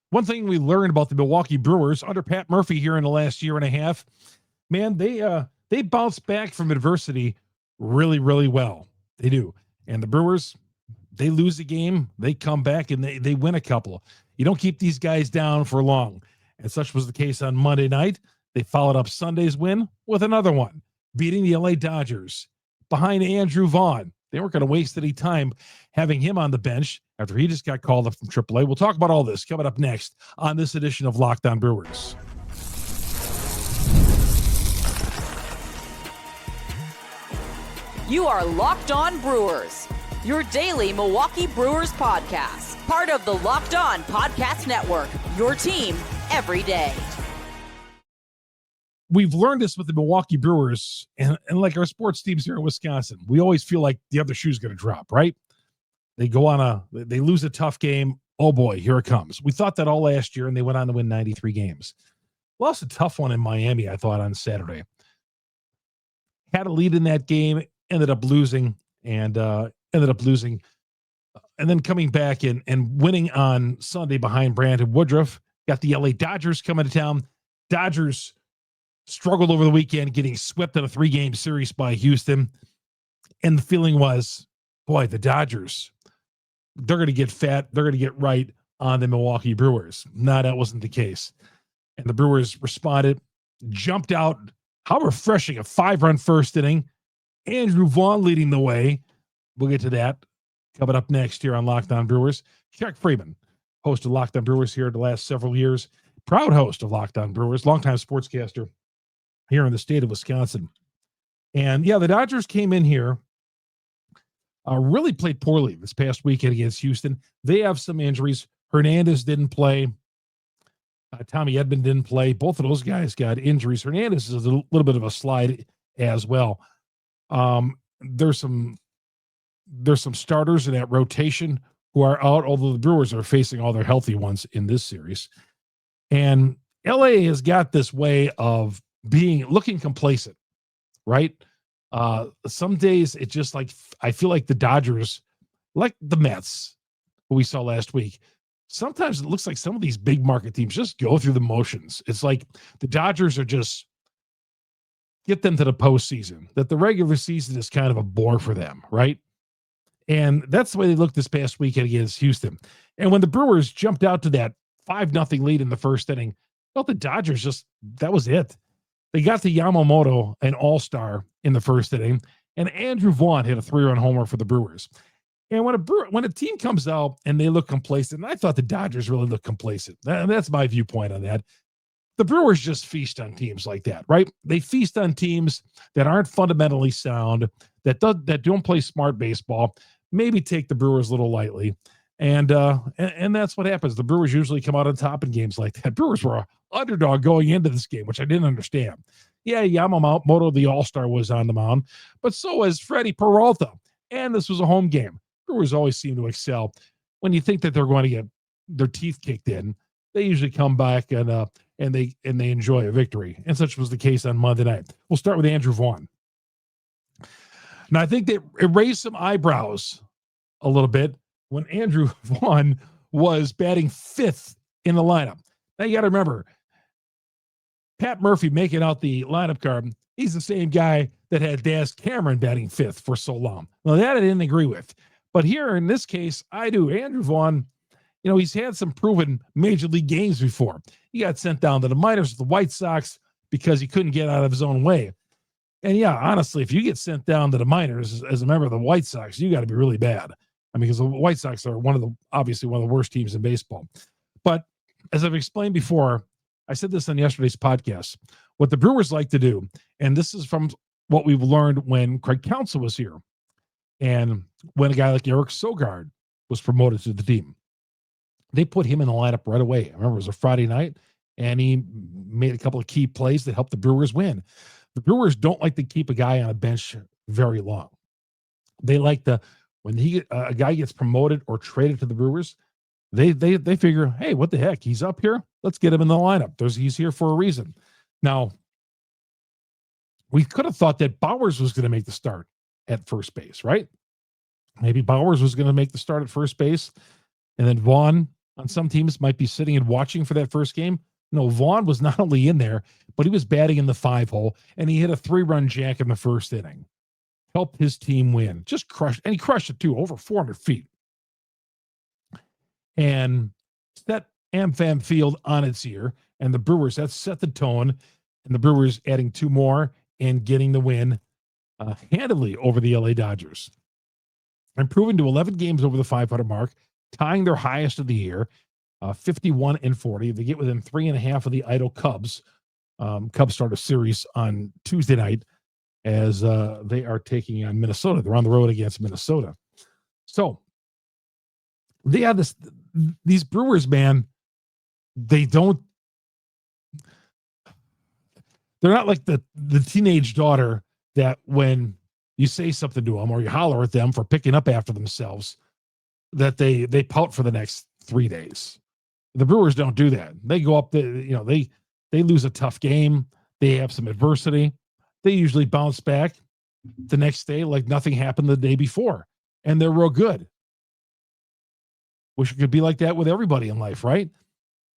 one thing we learned about the Milwaukee Brewers under Pat Murphy here in the last year and a half, man, they bounce back from adversity really, really well. They do. And the Brewers, they lose a game, they come back and they win a couple. You don't keep these guys down for long. And such was the case on Monday night. They followed up Sunday's win with another one, beating the LA Dodgers behind Andrew Vaughn. They weren't going to waste any time having him on the bench after he just got called up from AAA. We'll talk about all this coming up next on this edition of Locked On Brewers. You are Locked On Brewers, your daily Milwaukee Brewers podcast. Part of the Locked On Podcast Network, your team every day. We've learned this with the Milwaukee Brewers and like our sports teams here in Wisconsin. We always feel like the other shoe's going to drop, right? They lose a tough game. Oh boy, here it comes. We thought that all last year, and they went on to win 93 games. Lost a tough one in Miami, I thought, on Saturday. Had a lead in that game, ended up losing, and then coming back and winning on Sunday behind Brandon Woodruff. Got the LA Dodgers coming to town. Dodgers struggled over the weekend, getting swept in a 3-game series by Houston. And the feeling was, boy, the Dodgers, they're going to get fat. They're going to get right on the Milwaukee Brewers. No, that wasn't the case. And the Brewers responded, jumped out. How refreshing, a 5-run first inning. Andrew Vaughn leading the way. We'll get to that coming up next here on Locked On Brewers. Chuck Freeman, host of Locked On Brewers here the last several years. Proud host of Locked On Brewers, longtime sportscaster here in the state of Wisconsin. And yeah, the Dodgers came in here, really played poorly this past weekend against Houston. They have some injuries. Hernandez didn't play. Tommy Edman didn't play. Both of those guys got injuries. Hernandez is a little bit of a slide as well. There's some starters in that rotation who are out, although the Brewers are facing all their healthy ones in this series. And LA has got this way of looking complacent, right? Some days it just I feel like the Dodgers, like the Mets, who we saw last week. Sometimes it looks like some of these big market teams just go through the motions. It's like the Dodgers are just get them to the postseason, that the regular season is kind of a bore for them, right? And that's the way they looked this past weekend against Houston. And when the Brewers jumped out to that 5-0 lead in the first inning, well, the Dodgers that was it. They got to Yamamoto, an all-star, in the first inning, and Andrew Vaughn hit a 3-run homer for the Brewers. And when a team comes out and they look complacent, and I thought the Dodgers really looked complacent. That's my viewpoint on that. The Brewers just feast on teams like that, right? They feast on teams that aren't fundamentally sound, that don't play smart baseball, maybe take the Brewers a little lightly. And that's what happens. The Brewers usually come out on top in games like that. Brewers were an underdog going into this game, which I didn't understand. Yeah, Yamamoto, the all-star, was on the mound, but so was Freddy Peralta. And this was a home game. Brewers always seem to excel. When you think that they're going to get their teeth kicked in, they usually come back and they enjoy a victory. And such was the case on Monday night. We'll start with Andrew Vaughn. Now, I think that it raised some eyebrows a little bit when Andrew Vaughn was batting 5th in the lineup. Now, you got to remember, Pat Murphy making out the lineup card, he's the same guy that had Daz Cameron batting 5th for so long. Now, that I didn't agree with. But here, in this case, I do. Andrew Vaughn, he's had some proven major league games before. He got sent down to the minors with the White Sox because he couldn't get out of his own way. And yeah, honestly, if you get sent down to the minors as a member of the White Sox, you got to be really bad. I mean, because the White Sox are obviously one of the worst teams in baseball. But as I've explained before, I said this on yesterday's podcast, what the Brewers like to do, and this is from what we've learned when Craig Counsell was here, and when a guy like Eric Sogard was promoted to the team, they put him in the lineup right away. I remember it was a Friday night, and he made a couple of key plays that helped the Brewers win. The Brewers don't like to keep a guy on a bench very long. They like when a guy gets promoted or traded to the Brewers, they figure, hey, what the heck? He's up here. Let's get him in the lineup. He's here for a reason. Now, we could have thought that Bowers was going to make the start at first base, right? Maybe Bowers was going to make the start at first base, and then Vaughn on some teams might be sitting and watching for that first game. No, Vaughn was not only in there, but he was batting in the 5-hole, and he hit a 3-run jack in the first inning. Helped his team win. Just crushed, and he crushed it too, over 400 feet. And set AmFam Field on its ear, and the Brewers, that set the tone, and the Brewers adding 2 more and getting the win handily over the LA Dodgers. Improving to 11 games over the 500 mark, tying their highest of the year, 51-40. They get within 3.5 of the idle Cubs. Cubs start a series on Tuesday night as they are taking on Minnesota. They're on the road against Minnesota. So they have these Brewers, man, they're not like the teenage daughter that when you say something to them or you holler at them for picking up after themselves, that they pout for the next 3 days. The Brewers don't do that. They go up, they lose a tough game. They have some adversity. They usually bounce back the next day like nothing happened the day before, and they're real good. Wish it could be like that with everybody in life, right?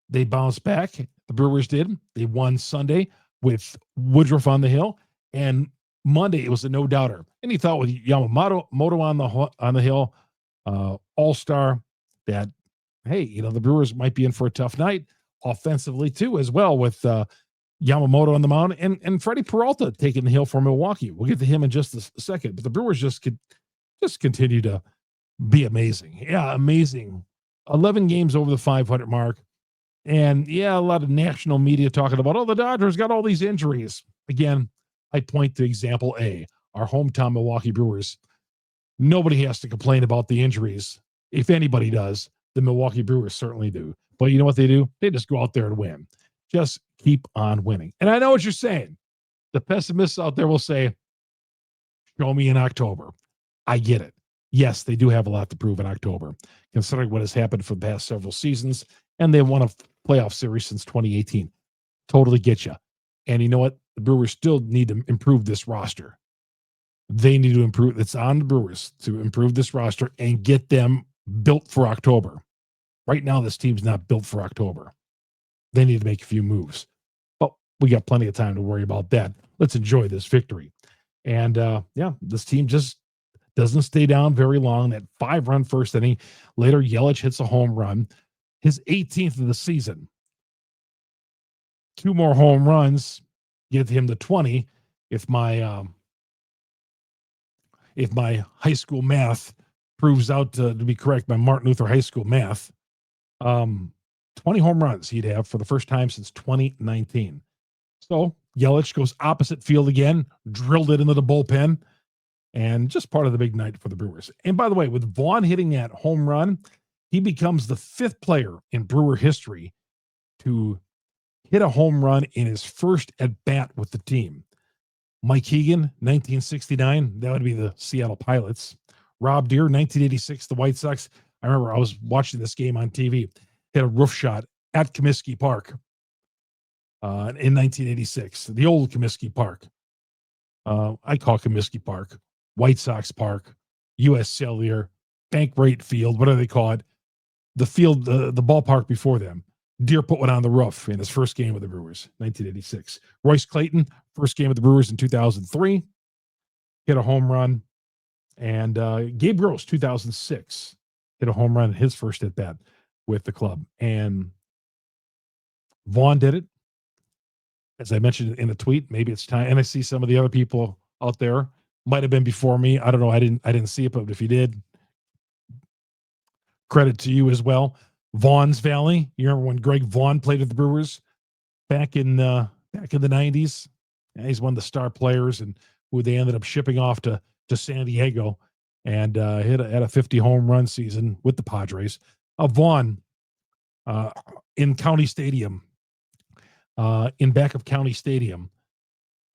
They bounced back. The Brewers did. They won Sunday with Woodruff on the hill, and Monday it was a no-doubter. And he thought with Yamamoto on the hill, all-star, that, hey, the Brewers might be in for a tough night offensively too, as well, with Yamamoto on the mound and Freddy Peralta taking the hill for Milwaukee. We'll get to him in just a second, but the Brewers just continue to be amazing. Yeah, amazing. 11 games over the 500 mark. And yeah, a lot of national media talking about, the Dodgers got all these injuries. Again, I point to example A, our hometown Milwaukee Brewers. Nobody has to complain about the injuries. If anybody does, the Milwaukee Brewers certainly do. But you know what they do? They just go out there and win. Just keep on winning. And I know what you're saying. The pessimists out there will say, show me in October. I get it. Yes, they do have a lot to prove in October, considering what has happened for the past several seasons, and they won a playoff series since 2018. Totally get you. And you know what? The Brewers still need to improve this roster. They need to improve. It's on the Brewers to improve this roster and get them built for October. Right now, this team's not built for October. They need to make a few moves. But we got plenty of time to worry about that. Let's enjoy this victory. And this team just doesn't stay down very long. That 5-run first inning. Later, Yelich hits a home run, his 18th of the season. 2 more home runs get him to 20. If my high school math proves out to be correct, my Martin Luther High School math, 20 home runs he'd have for the first time since 2019. So Yelich goes opposite field again, drilled it into the bullpen, and just part of the big night for the Brewers. And by the way, with Vaughn hitting that home run, he becomes the 5th player in Brewer history to hit a home run in his first at-bat with the team. Mike Hegan, 1969, that would be the Seattle Pilots. Rob Deere, 1986, the White Sox. I remember I was watching this game on TV. Hit a roof shot at Comiskey Park in 1986, the old Comiskey Park. I call Comiskey Park White Sox Park, U.S. Cellular, Bank Rate Field, whatever they call it. The field, the ballpark before them. Deere put one on the roof in his first game with the Brewers, 1986. Royce Clayton, first game with the Brewers in 2003, hit a home run. And Gabe Gross, 2006, hit a home run in his first at-bat with the club. And Vaughn did it. As I mentioned in a tweet, maybe it's time. And I see some of the other people out there. Might have been before me. I don't know. I didn't see it, but if you did, credit to you as well. Vaughn's Valley. You remember when Greg Vaughn played with the Brewers back in the 90s? Yeah, he's one of the star players, and who they ended up shipping off to San Diego, and had a 50 home run season with the Padres. Vaughn in County Stadium, in back of County Stadium,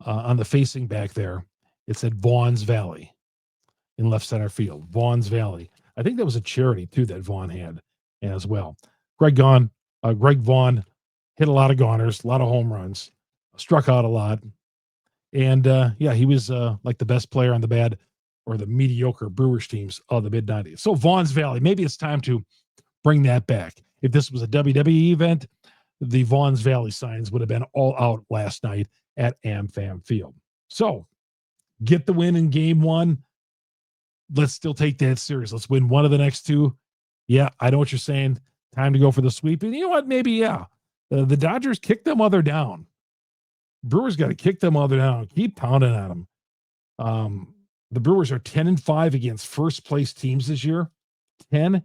on the facing back there, it said Vaughn's Valley in left center field. Vaughn's Valley. I think that was a charity too that Vaughn had as well. Greg Vaughn hit a lot of goners, a lot of home runs, struck out a lot. And he was like the best player on the bad or the mediocre Brewers teams of the mid-90s. So Vaughn's Valley, maybe it's time to bring that back. if this was a WWE event, the Vaughn's Valley signs would have been all out last night at AmFam Field. So get the win in game one. Let's still take that serious. Let's win one of the next two. Yeah, I know what you're saying. Time to go for the sweep. And you know what? Maybe, yeah. The Dodgers kick them while they're down. Brewers got to kick them while they're down. Keep pounding at them. The Brewers are 10-5 against first place teams this year. 10-5.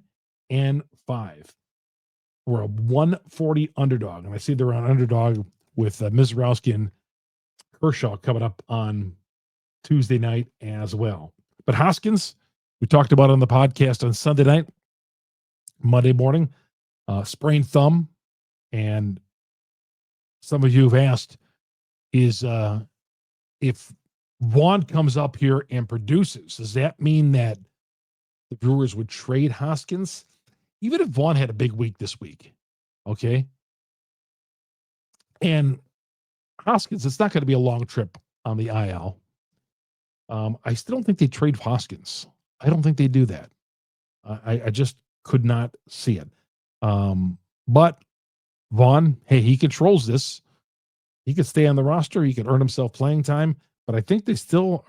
We're a 140 underdog. And I see they're on underdog with Misiorowski and Kershaw coming up on Tuesday night as well. But Hoskins, we talked about on the podcast on Sunday night, Monday morning, sprained thumb. And some of you have asked, is if Vaughn comes up here and produces, does that mean that the Brewers would trade Hoskins? Even if Vaughn had a big week this week, okay? And Hoskins, it's not going to be a long trip on the IL. I still don't think they trade Hoskins. I don't think they do that. I just could not see it. But Vaughn, hey, he controls this. He could stay on the roster. He could earn himself playing time. But I think they still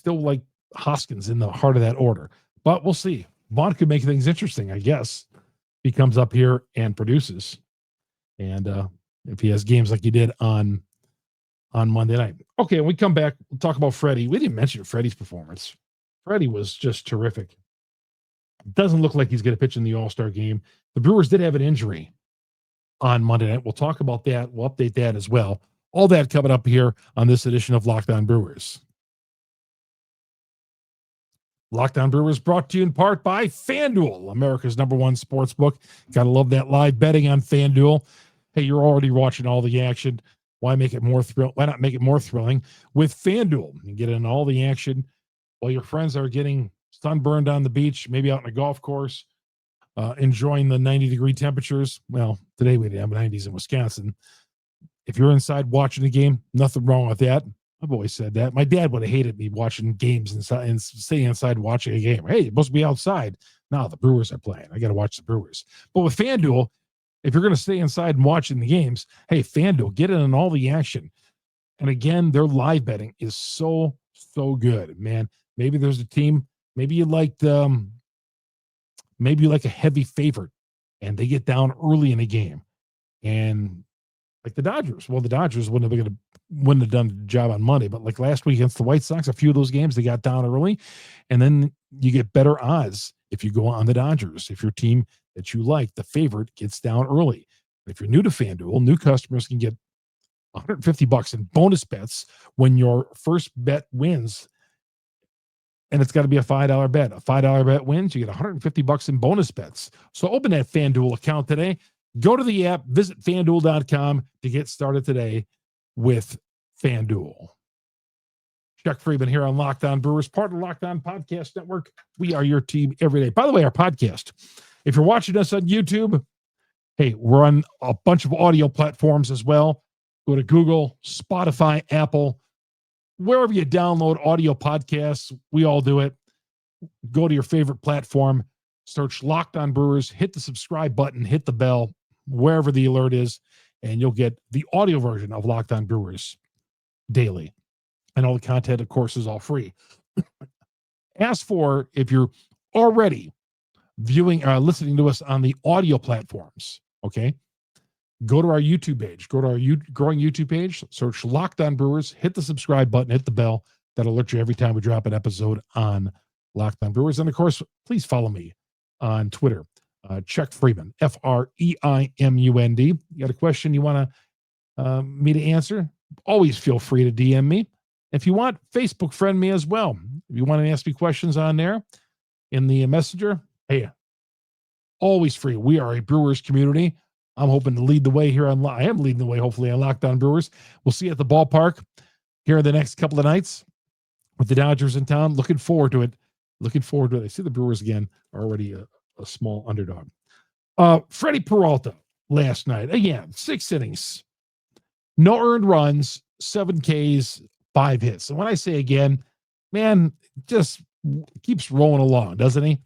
like Hoskins in the heart of that order. But we'll see. Vaughn could make things interesting, I guess. He comes up here and produces. And if he has games like he did on Monday night. Okay, when we come back, we'll talk about Freddy. We didn't mention Freddy's performance. Freddy was just terrific. Doesn't look like he's going to pitch in the All-Star game. The Brewers did have an injury on Monday night. We'll talk about that. We'll update that as well. All that coming up here on this edition of Locked On Brewers. Locked On Brewers brought to you in part by FanDuel, America's #1 sports book. Got to love that live betting on FanDuel. Hey, you're already watching all the action. Why make it more thrill? Why not make it more thrilling with FanDuel? You get in all the action while your friends are getting sunburned on the beach, maybe out on a golf course, enjoying the 90-degree temperatures. Well, today we didn't have 90s in Wisconsin. If you're inside watching the game, nothing wrong with that. I've always said that. My dad would have hated me watching games inside and staying inside watching a game. Hey, you're supposed to be outside. No, the Brewers are playing. I got to watch the Brewers. But with FanDuel, if you're going to stay inside and watching the games, hey, FanDuel, get in on all the action. And again, their live betting is so good, man. Maybe there's a team, maybe you like a heavy favorite and they get down early in a game. And like the Dodgers. Well, the Dodgers wouldn't have done the job on Monday, but like last week against the White Sox, a few of those games, they got down early. And then you get better odds if you go on the Dodgers. If your team that you like, the favorite, gets down early. If you're new to FanDuel, new customers can get $150 in bonus bets when your first bet wins. And it's got to be a $5 bet. A $5 bet wins, you get $150 in bonus bets. So open that FanDuel account today. Go to the app, visit FanDuel.com to get started today with FanDuel. Chuck Freeman here on Locked On Brewers, part of the Locked On Podcast Network. We are your team every day. By the way, our podcast, if you're watching us on YouTube, hey, we're on a bunch of audio platforms as well. Go to Google, Spotify, Apple, wherever you download audio podcasts, we all do it. Go to your favorite platform, search Locked On Brewers, hit the subscribe button, hit the bell, wherever the alert is, and you'll get the audio version of Locked On Brewers daily. And all the content, of course, is all free. As for if you're already viewing or listening to us on the audio platforms, okay, go to our YouTube page. Go to our growing YouTube page, search Locked On Brewers, hit the subscribe button, hit the bell. That'll alert you every time we drop an episode on Locked On Brewers. And, of course, please follow me on Twitter. Chuck Freeman, FREIMUND. You got a question you want me to answer? Always feel free to DM me. If you want, Facebook friend me as well. If you want to ask me questions on there in the messenger, hey, always free. We are a Brewers community. I'm hoping to lead the way here on. I am leading the way, hopefully, on Locked On Brewers. We'll see you at the ballpark here in the next couple of nights with the Dodgers in town. Looking forward to it. I see the Brewers again are already a small underdog. Freddy Peralta last night. Again, 6 innings. No earned runs, 7 Ks, 5 hits. And when I say again, man, just keeps rolling along, doesn't he?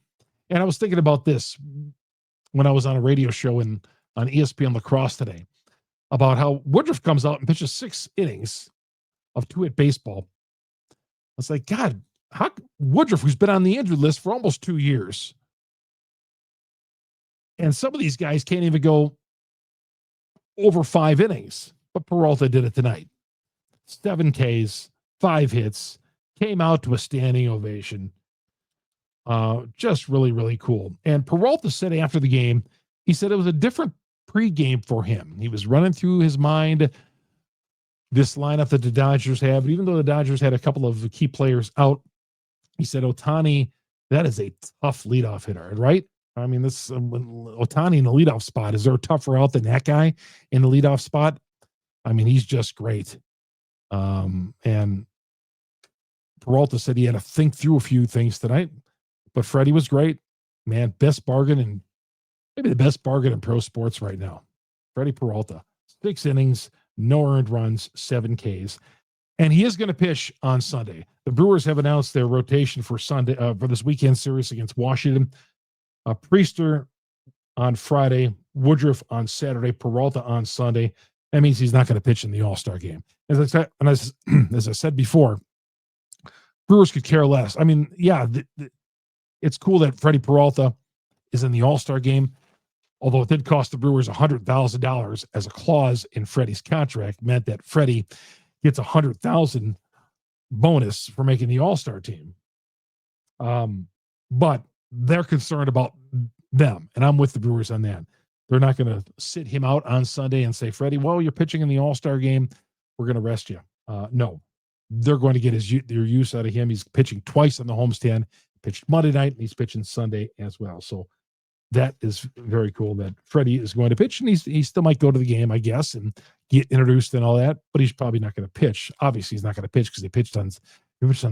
And I was thinking about this. when I was on a radio show on ESPN Lacrosse today about how Woodruff comes out and pitches 6 innings of 2-hit baseball. I was like, God, how Woodruff, who's been on the injured list for almost 2 years, and some of these guys can't even go over 5 innings, but Peralta did it tonight. 7 Ks, 5 hits, came out to a standing ovation. Just really, really cool. And Peralta said after the game, he said it was a different pregame for him. He was running through his mind this lineup that the Dodgers have. Even though the Dodgers had a couple of key players out, he said, Ohtani, that is a tough leadoff hitter, right? I mean, this Ohtani in the leadoff spot. Is there a tougher out than that guy in the leadoff spot? I mean, he's just great. And Peralta said he had to think through a few things tonight, but Freddie was great. Man, best bargain, and maybe the best bargain in pro sports right now. Freddy Peralta, 6 innings, no earned runs, 7 Ks. And he is going to pitch on Sunday. The Brewers have announced their rotation for Sunday, for this weekend series against Washington. Priester on Friday, Woodruff on Saturday, Peralta on Sunday. That means he's not going to pitch in the All-Star game. As I said, and as I said before, Brewers could care less. I mean, yeah, it's cool that Freddy Peralta is in the All-Star game, although it did cost the Brewers $100,000 as a clause in Freddie's contract, meant that Freddie gets $100,000 bonus for making the All-Star team. But they're concerned about them, and I'm with the Brewers on that. They're not going to sit him out on Sunday and say, Freddie, well, you're pitching in the All-Star game. We're going to rest you. No, they're going to get their use out of him. He's pitching twice on the homestand, pitched Monday night, and he's pitching Sunday as well. So that is very cool that Freddie is going to pitch, and he still might go to the game, I guess, and get introduced and all that, but he's probably not going to pitch. Obviously, he's not going to pitch because he pitched on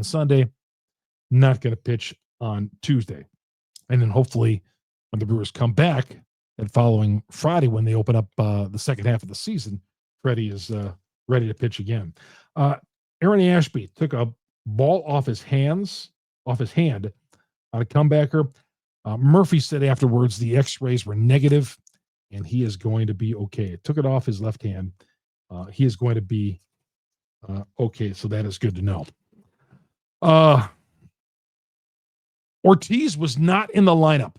Sunday, not going to pitch on Tuesday. And then hopefully when the Brewers come back and following Friday, when they open up the second half of the season, Freddie is ready to pitch again. Aaron Ashby took a ball off his hand on a comebacker. Murphy said afterwards the x-rays were negative and he is going to be okay. Took it off his left hand. He is going to be okay, so that is good to know. Ortiz was not in the lineup.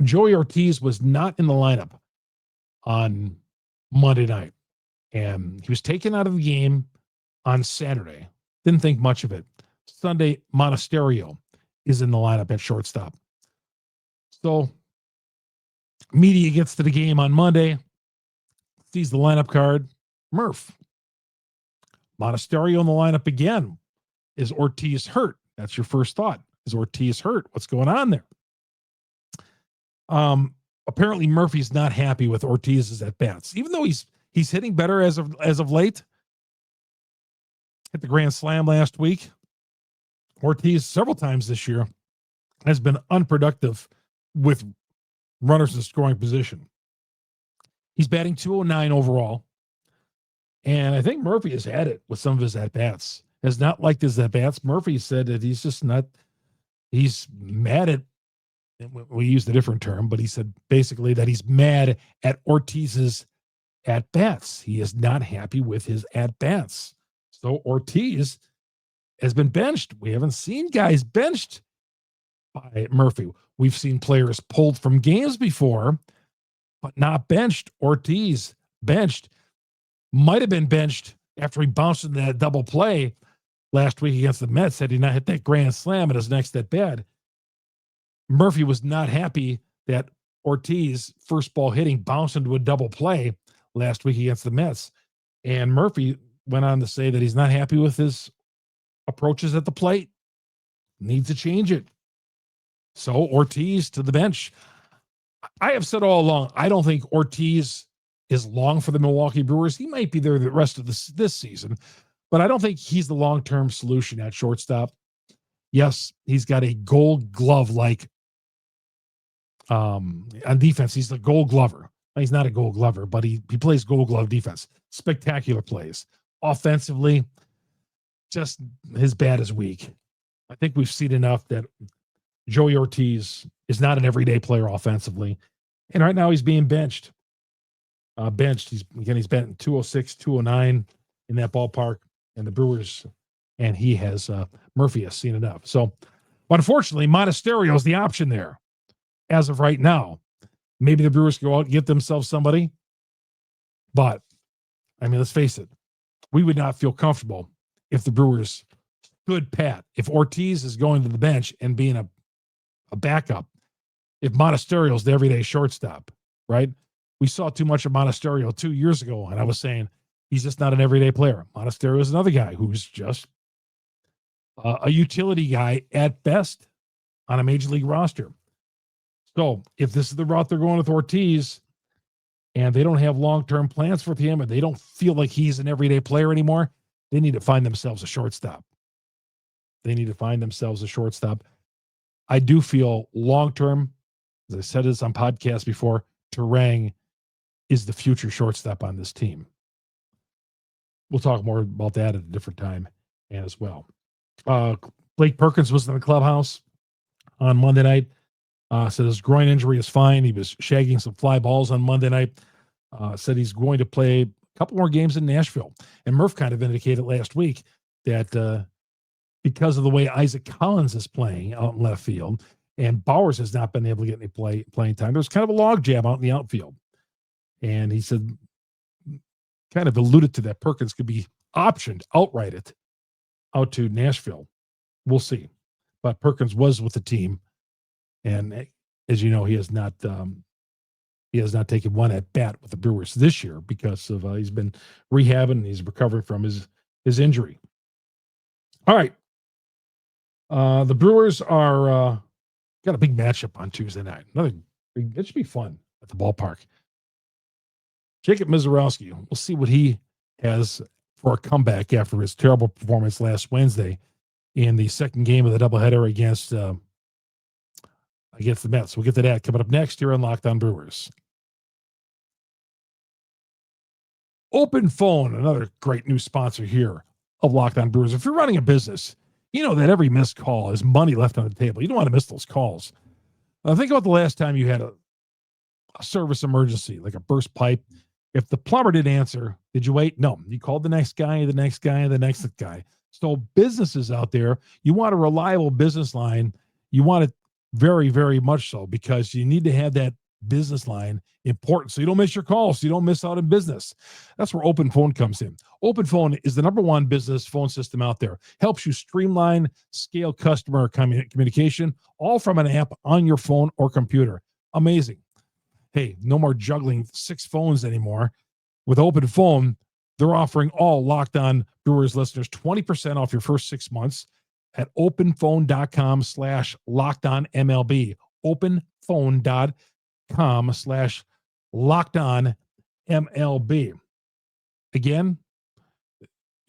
Joey Ortiz was not in the lineup on Monday night. And he was taken out of the game on Saturday. Didn't think much of it. Sunday, Monasterio is in the lineup at shortstop. So media gets to the game on Monday, sees the lineup card. Murph. Monasterio in the lineup again. Is Ortiz hurt? That's your first thought. Is Ortiz hurt? What's going on there? Apparently Murphy's not happy with Ortiz's at bats, even though he's hitting better as of late. Hit the grand slam last week. Ortiz several times this year has been unproductive with runners in scoring position. He's batting .209 overall. And I think Murphy has had it with some of his at-bats. Has not liked his at-bats. Murphy said that he's mad at, we used a different term, but he said basically that he's mad at Ortiz's at-bats. He is not happy with his at-bats. So Ortiz has been benched. We haven't seen guys benched by Murphy. We've seen players pulled from games before, but not benched. Ortiz benched. Might have been benched after he bounced in that double play last week against the Mets. Had he not hit that grand slam at his next at bat, Murphy was not happy that Ortiz, first ball hitting, bounced into a double play last week against the Mets. And Murphy went on to say that he's not happy with his approaches at the plate. Needs to change it. So Ortiz to the bench. I have said all along, I don't think Ortiz is long for the Milwaukee Brewers. He might be there the rest of this season, but I don't think he's the long-term solution at shortstop. Yes, he's got a Gold Glove like on defense. He's the Gold Glover. He's not a Gold Glover, but he plays Gold Glove defense. Spectacular plays. Offensively, just his bat is weak. I think we've seen enough that Joey Ortiz is not an everyday player offensively. And right now he's being benched. He's been 206, 209 in that ballpark. And the Brewers, and he has, Murphy has seen enough. So, but unfortunately, Monasterio is the option there as of right now. Maybe the Brewers go out and get themselves somebody. But, I mean, let's face it. We would not feel comfortable if the Brewers stood pat. If Ortiz is going to the bench and being a backup, if Monasterio is the everyday shortstop, right? We saw too much of Monasterio 2 years ago, and I was saying he's just not an everyday player. Monasterio is another guy who's just a utility guy at best on a major league roster. So if this is the route they're going with Ortiz, and they don't have long-term plans for him, and they don't feel like he's an everyday player anymore, they need to find themselves a shortstop. I do feel long-term, as I said this on podcasts before, Terang is the future shortstop on this team. We'll talk more about that at a different time as well. Blake Perkins was in the clubhouse on Monday night. Said his groin injury is fine. He was shagging some fly balls on Monday night. Said he's going to play a couple more games in Nashville. And Murph kind of indicated last week that because of the way Isaac Collins is playing out in left field, and Bowers has not been able to get any playing time, there's kind of a logjam out in the outfield. And he said, kind of alluded to that Perkins could be optioned outright out to Nashville. We'll see. But Perkins was with the team. And as you know, he has not taken one at bat with the Brewers this year because of he's been rehabbing and he's recovering from his injury. All right. The Brewers are got a big matchup on Tuesday night. It should be fun at the ballpark. Jacob Misiorowski, we'll see what he has for a comeback after his terrible performance last Wednesday in the second game of the doubleheader against the Mets. We'll get to that coming up next here on Locked On Brewers. OpenPhone, another great new sponsor here of Locked On Brewers. If you're running a business, you know that every missed call is money left on the table. You don't want to miss those calls. Think about the last time you had a service emergency, like a burst pipe. If the plumber didn't answer, did you wait? No. You called the next guy, the next guy, the next guy. So businesses out there, you want a reliable business line. You want it very, very much so, because you need to have that business line important so you don't miss your calls, so you don't miss out in business. That's where OpenPhone comes in. OpenPhone is the #1 business phone system out there. Helps you streamline, scale customer communication, all from an app on your phone or computer. Amazing. Hey, no more juggling 6 phones anymore. With OpenPhone, they're offering all Locked On Brewers listeners 20% off your first 6 months at openphone.com/lockedonmlb. openphone.com/lockedonmlb. Again,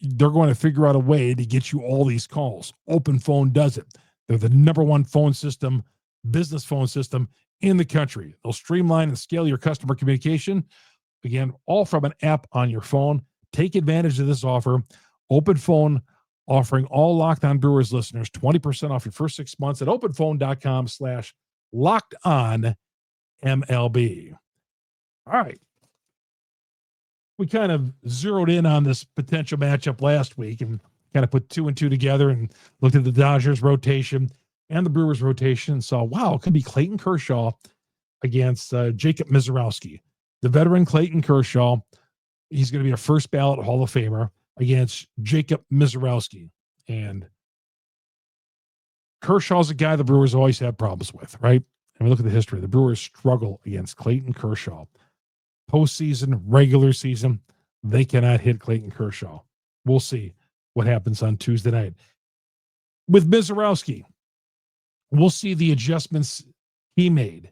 they're going to figure out a way to get you all these calls. OpenPhone does it. They're the #1 phone system, business phone system in the country. They'll streamline and scale your customer communication. Again, all from an app on your phone. Take advantage of this offer. OpenPhone offering all Locked On Brewers listeners 20% off your first 6 months at openphone.com/lockedonmlb. All right. We kind of zeroed in on this potential matchup last week and kind of put 2 and 2 together and looked at the Dodgers rotation and the Brewers rotation and saw, wow, it could be Clayton Kershaw against Jacob Misiorowski. The veteran Clayton Kershaw, he's going to be a first ballot Hall of Famer against Jacob Misiorowski. And Kershaw's a guy the Brewers always have problems with, right? I mean, look at the history. The Brewers struggle against Clayton Kershaw. Postseason, regular season, they cannot hit Clayton Kershaw. We'll see what happens on Tuesday night. With Misiorowski, we'll see the adjustments he made.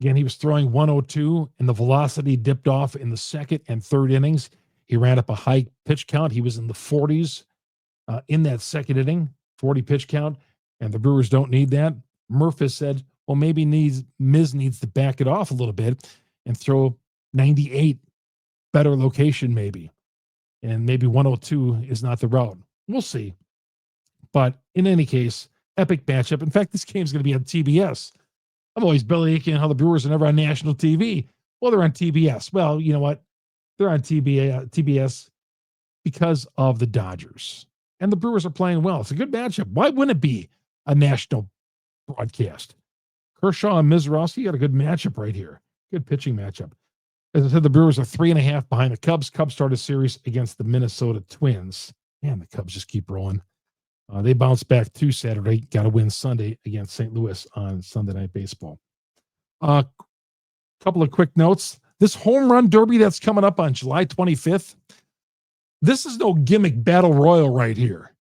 Again, he was throwing 102, and the velocity dipped off in the second and third innings. He ran up a high pitch count. He was in the 40s in that second inning, 40 pitch count, and the Brewers don't need that. Murph has said, well, maybe Miz needs to back it off a little bit and throw 98, better location maybe. And maybe 102 is not the route. We'll see. But in any case, epic matchup. In fact, this game is going to be on TBS. I'm always bellyaching how the Brewers are never on national TV. Well, they're on TBS. Well, you know what? They're on TBS because of the Dodgers. And the Brewers are playing well. It's a good matchup. Why wouldn't it be a national broadcast? Kershaw and Misiorowski got a good matchup right here. Good pitching matchup. As I said, the Brewers are 3.5 behind the Cubs. Cubs start a series against the Minnesota Twins. Man, the Cubs just keep rolling. They bounced back to Saturday. Got to win Sunday against St. Louis on Sunday Night Baseball. Couple of quick notes. This home run derby that's coming up on July 25th, this is no gimmick battle royal right here.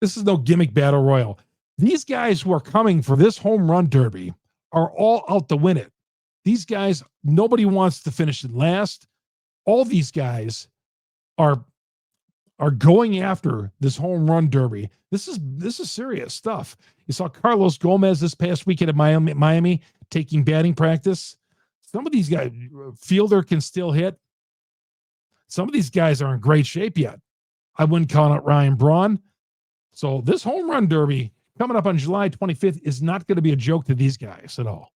This is no gimmick battle royal. These guys who are coming for this home run derby are all out to win it. These guys, nobody wants to finish in last. All these guys are going after this home run derby. This is serious stuff. You saw Carlos Gomez this past weekend at Miami taking batting practice. Some of these guys, fielder can still hit. Some of these guys are in great shape yet. I wouldn't count out Ryan Braun. So this home run derby coming up on July 25th is not going to be a joke to these guys at all.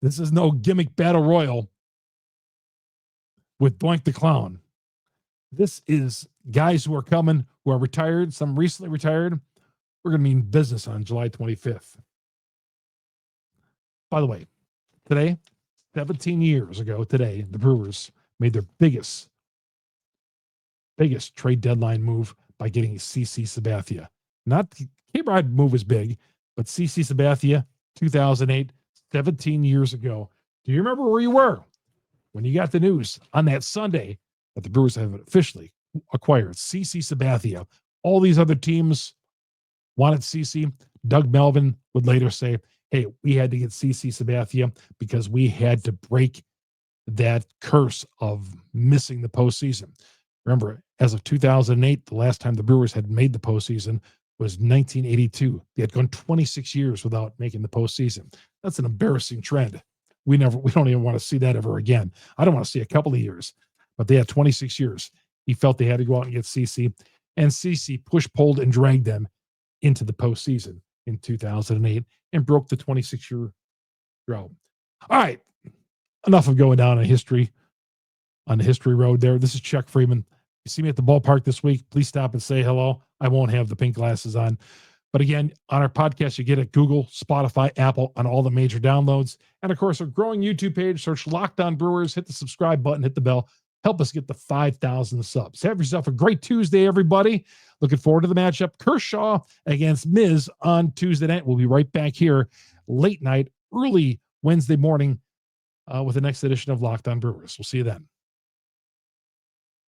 This is no gimmick battle royal with Boink the Clown. This is guys who are coming, who are retired, some recently retired. We're going to mean business on July 25th. By the way, today, 17 years ago today, the Brewers made their biggest trade deadline move by getting CC Sabathia. Not the K-Rod move was big, but CC Sabathia, 2008, 17 years ago. Do you remember where you were when you got the news on that Sunday that the Brewers have officially acquired CC Sabathia? All these other teams wanted CC. Doug Melvin would later say, hey, we had to get CC Sabathia because we had to break that curse of missing the postseason. Remember, as of 2008, the last time the Brewers had made the postseason was 1982. They had gone 26 years without making the postseason. That's an embarrassing trend. We don't even want to see that ever again. I don't want to see a couple of years, but they had 26 years. He felt they had to go out and get CC, and CC pulled, and dragged them into the postseason in 2008 and broke the 26-year drought. All right, enough of going down on the history road there. This is Chuck Freeman. You see me at the ballpark this week, please stop and say hello. I won't have the pink glasses on. But again, on our podcast, you get it Google, Spotify, Apple, on all the major downloads. And of course, our growing YouTube page, search Locked On Brewers, hit the subscribe button, hit the bell. Help us get the 5,000 subs. Have yourself a great Tuesday, everybody. Looking forward to the matchup. Kershaw against Miz on Tuesday night. We'll be right back here late night, early Wednesday morning with the next edition of Locked On Brewers. We'll see you then.